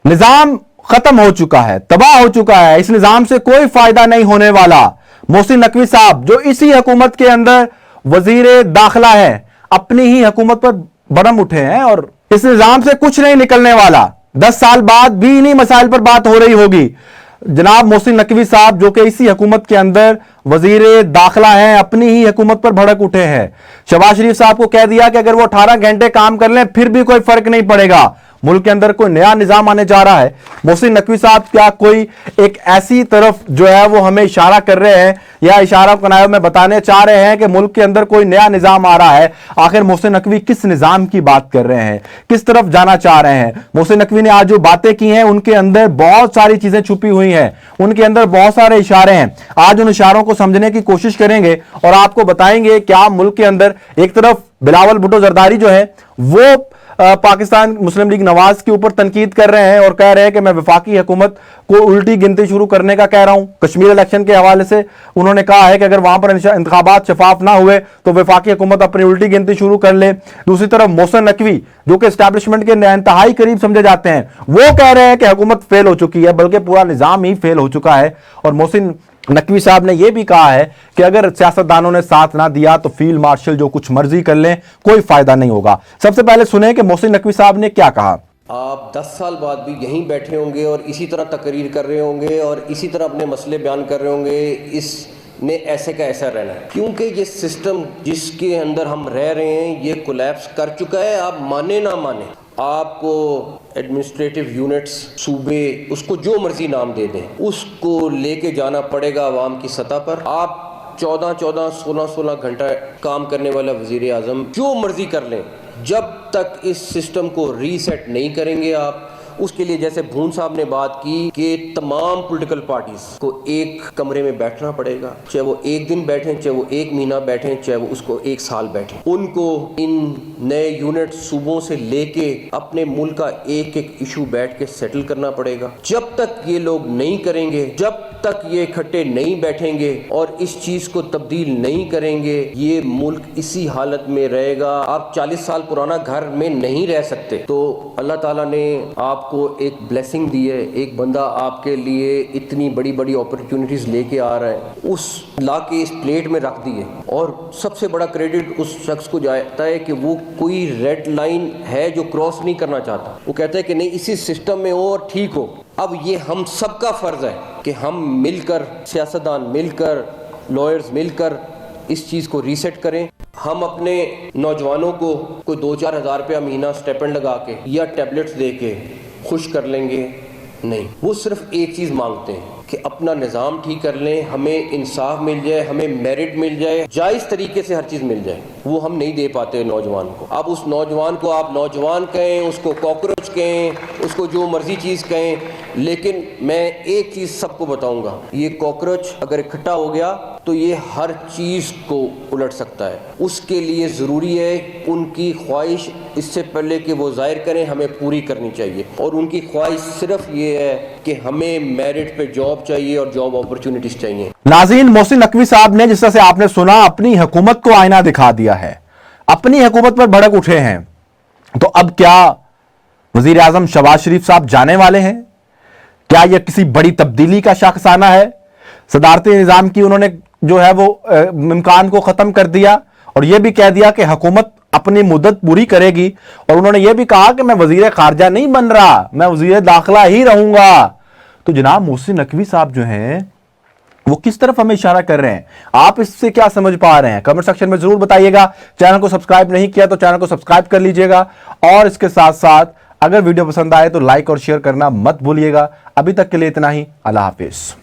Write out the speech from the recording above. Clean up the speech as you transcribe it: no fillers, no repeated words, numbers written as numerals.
निजाम खत्म हो चुका है, तबाह हो चुका है, इस निजाम से कोई फायदा नहीं होने वाला। मोहसिन नकवी साहब जो इसी हुकूमत के अंदर वजीर दाखिला है, अपनी ही हुकूमत पर बरम उठे हैं और इस निजाम से कुछ नहीं निकलने वाला। 10 साल बाद भी इन्हीं मसाइल पर बात हो रही होगी। जनाब मोहसिन नकवी साहब जो कि इसी हुकूमत के अंदर वजीर दाखिला हैं, अपनी ही हुकूमत पर भड़क उठे हैं। शहबाज शरीफ साहब को कह दिया कि अगर वो 18 घंटे काम कर लें फिर भी कोई फर्क नहीं पड़ेगा, मुल्क के अंदर कोई नया निजाम आने जा रहा है। मोहसिन नकवी साहब क्या कोई एक ऐसी तरफ जो है वो हमें इशारा कर रहे हैं या इशारा कनाया में बताने चाह रहे हैं कि मुल्क के अंदर कोई नया निजाम आ रहा है? आखिर मोहसिन नकवी किस निजाम की बात कर रहे हैं, किस तरफ जाना चाह रहे हैं? मोहसिन नकवी ने आज जो बातें की हैं उनके अंदर बहुत सारी चीजें छुपी हुई हैं, उनके अंदर बहुत सारे इशारे हैं। आज उन इशारों को समझने की कोशिश करेंगे और आपको बताएंगे क्या मुल्क के अंदर एक तरफ बिलावल भुट्टो जरदारी जो है वो पाकिस्तान मुस्लिम लीग नवाज के ऊपर तनकीद कर रहे हैं और कह रहे हैं कि मैं वफाकी हुकूमत को उल्टी गिनती शुरू करने का कह रहा हूं। कश्मीर इलेक्शन के हवाले से उन्होंने कहा है कि अगर वहां पर इंतखाबात शफाफ ना हुए तो वफाकी हुकूमत अपनी उल्टी गिनती शुरू कर ले। दूसरी तरफ मोहसिन नकवी जो कि एस्टैब्लिशमेंट के इंतहाई करीब समझे जाते हैं, वो कह रहे हैं कि हुकूमत फेल हो चुकी है, बल्कि पूरा निजाम ही फेल हो चुका है। और मोहसिन नकवी साहब ने यह भी कहा है कि अगर सियासतदानों ने साथ ना दिया तो फील्ड मार्शल जो कुछ मर्जी कर लें, कोई फायदा नहीं होगा। सबसे पहले सुने कि मोहसिन नकवी साहब ने क्या कहा। आप 10 साल बाद भी यहीं बैठे होंगे और इसी तरह तकरीर कर रहे होंगे और इसी तरह अपने मसले बयान कर रहे होंगे, इसने ऐसे का ऐसा रहना है, क्योंकि ये सिस्टम जिसके अंदर हम रह रहे हैं ये कोलैप्स कर चुका है। आप माने ना माने, आपको एडमिनिस्ट्रेटिव यूनिट्स, सूबे, उसको जो मर्जी नाम दे दें, उसको लेके जाना पड़ेगा अवाम की सतह पर। आप 14-14, 16-16 घंटा काम करने वाला वजीर आज़म जो मर्जी कर लें, जब तक इस सिस्टम को रीसेट नहीं करेंगे आप, उसके लिए जैसे भून साहब ने बात की कि तमाम पॉलिटिकल पार्टीज को एक कमरे में बैठना पड़ेगा, चाहे वो एक दिन बैठें, चाहे वो एक महीना बैठें, चाहे वो उसको 1 साल बैठें, उनको इन नए यूनिट सूबों से लेके अपने मुल्क का एक एक इशू बैठ के सेटल करना पड़ेगा। जब तक ये लोग नहीं करेंगे, जब तक ये इकट्ठे नहीं बैठेंगे और इस चीज को तब्दील नहीं करेंगे, ये मुल्क इसी हालत में रहेगा। आप 40 साल पुराना घर में नहीं रह सकते। तो अल्लाह ताला ने आपको एक ब्लेसिंग दी है, एक बंदा आपके लिए इतनी बड़ी बड़ी अपॉर्चुनिटीज लेके आ रहा है, उस ला के इस प्लेट में रख दिए। और सबसे बड़ा क्रेडिट उस शख्स को जाता है कि वो कोई रेड लाइन है जो क्रॉस नहीं करना चाहता। वो कहता है कि नहीं, इसी सिस्टम में हो और ठीक हो। अब ये हम सबका फर्ज है कि हम मिलकर, सियासतदान मिलकर, लॉयर्स मिलकर इस चीज़ को रीसेट करें। हम अपने नौजवानों को कोई 2-4 हज़ार रुपया महीना स्टेपेंड लगा के या टैबलेट्स दे के खुश कर लेंगे, नहीं। वो सिर्फ एक चीज़ मांगते हैं कि अपना निज़ाम ठीक कर लें, हमें इंसाफ मिल जाए, हमें मेरिट मिल जाए, जायज़ तरीके से हर चीज़ मिल जाए। वो हम नहीं दे पाते नौजवान को। अब उस नौजवान को आप नौजवान कहें, उसको कॉकरोच कहें, उसको जो मर्जी चीज़ कहें, लेकिन मैं एक चीज़ सबको बताऊंगा, ये कॉकरोच अगर इकट्ठा हो गया तो ये हर चीज़ को उलट सकता है। उसके लिए ज़रूरी है उनकी ख्वाहिश इससे पहले कि वो ज़ाहिर करें, हमें पूरी करनी चाहिए। और उनकी ख्वाहिश सिर्फ ये है कि हमें मेरिट पे जॉब चाहिए और जॉब अपॉर्चुनिटीज चाहिए। नाज़रीन, मोहसिन नकवी साहब ने जिस तरह से आपने सुना अपनी हुकूमत को आईना दिखा दिया है, अपनी हुकूमत पर भड़क उठे हैं। तो अब क्या वजीर आज़म शहबाज शरीफ साहब जाने वाले हैं? क्या यह किसी बड़ी तब्दीली का शाखसाना है? सदारती निज़ाम की उन्होंने जो है वो इम्कान को ख़त्म कर दिया और यह भी कह दिया कि हुकूमत अपनी मुद्दत पूरी करेगी। और उन्होंने यह भी कहा कि मैं वजीर खारजा नहीं बन रहा, मैं वजीर दाखिला ही रहूंगा। तो जनाब मोहसिन नकवी साहब जो हैं वो किस तरफ हमें इशारा कर रहे हैं? आप इससे क्या समझ पा रहे हैं? कमेंट सेक्शन में जरूर बताइएगा। चैनल को सब्सक्राइब नहीं किया तो चैनल को सब्सक्राइब कर लीजिएगा और इसके साथ साथ अगर वीडियो पसंद आए तो लाइक और शेयर करना मत भूलिएगा। अभी तक के लिए इतना ही। अल्लाह हाफिज।